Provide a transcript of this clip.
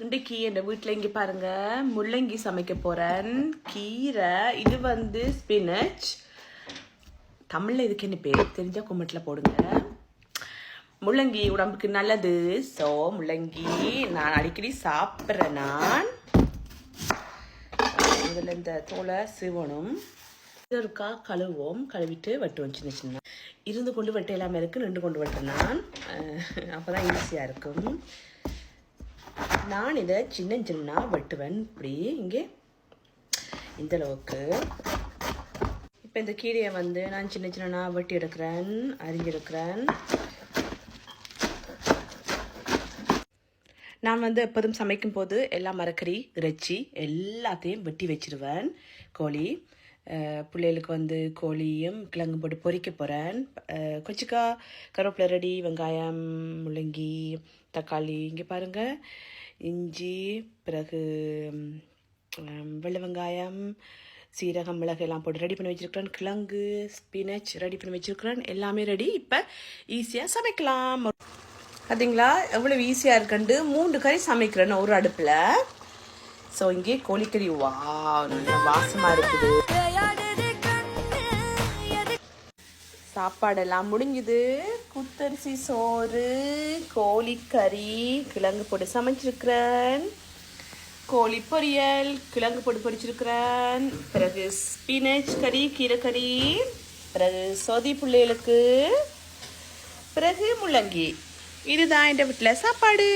இன்றைக்கு என் வீட்டில் இங்கே பாருங்க முள்ளங்கி சமைக்க போகிறேன். கீரை இது வந்து ஸ்பினச். தமிழில் இதுக்கு என்ன பேர் தெரிஞ்சால் கொமெண்ட்டில் போடுங்க. முள்ளங்கி உடம்புக்கு நல்லது. ஸோ முள்ளங்கி நான் அடிக்கடி சாப்பிட்றேன். நான் இதில் இந்த தோலை சீவணும். இருக்கா கழுவோம், கழுவிட்டு வெட்டுவோம். சின்ன சின்ன இருந்து கொண்டு வெட்ட எல்லாமே இருக்குது. நின்று கொண்டு வெட்டேன் நான். அப்போ தான் ஈஸியாக இருக்கும். நான் இதை சின்ன சின்ன வெட்டுவேன். இப்படி இங்கே இந்த அளவுக்கு. இப்போ இந்த கீரையை வந்து நான் சின்ன சின்ன வெட்டி எடுக்கிறேன், அரிஞ்செடுக்கிறேன். நான் வந்து எப்போதும் சமைக்கும் போது எல்லா மரக்கறி இறைச்சி எல்லாத்தையும் வெட்டி வச்சிருவேன். கோழி பிள்ளைகளுக்கு வந்து கோழியும் கிழங்கு போட்டு பொரிக்க போகிறேன். கொச்சிக்கா, கருவேப்பிலை ரெடி, வெங்காயம், முள்ளங்கி, தக்காளி, இங்கே பாருங்கள், இஞ்சி, பிறகு வெள்ளை வெங்காயம், சீரகம், மிளகு எல்லாம் போட்டு ரெடி பண்ணி வச்சுருக்கிறேன். கிழங்கு, ஸ்பினச் ரெடி பண்ணி வச்சுருக்கிறேன். எல்லாமே ரெடி. இப்போ ஈஸியாக சமைக்கலாம். பார்த்தீங்களா எவ்வளோ ஈஸியாக இருக்குண்டு. 3 கறி சமைக்கிறேன் ஒரு அடுப்பில். ஸோ இங்கே கோழிக்கறி வா நல்லா வாசமாக இருக்குது. சாப்பாடெல்லாம் முடிஞ்சுது. குத்தரிசி சோறு, கோழிக்கறி, கிழங்கு போட்டு சமைச்சிருக்கிறேன். கோழி பொரியல், கிழங்கு போட்டு பொரிச்சிருக்கிறேன். பிறகு ஸ்பினச் கறி, கீரை கறி, பிறகு சொதி பிள்ளைகளுக்கு, பிறகு முள்ளங்கி. இதுதான் என் வீட்டில் சாப்பாடு.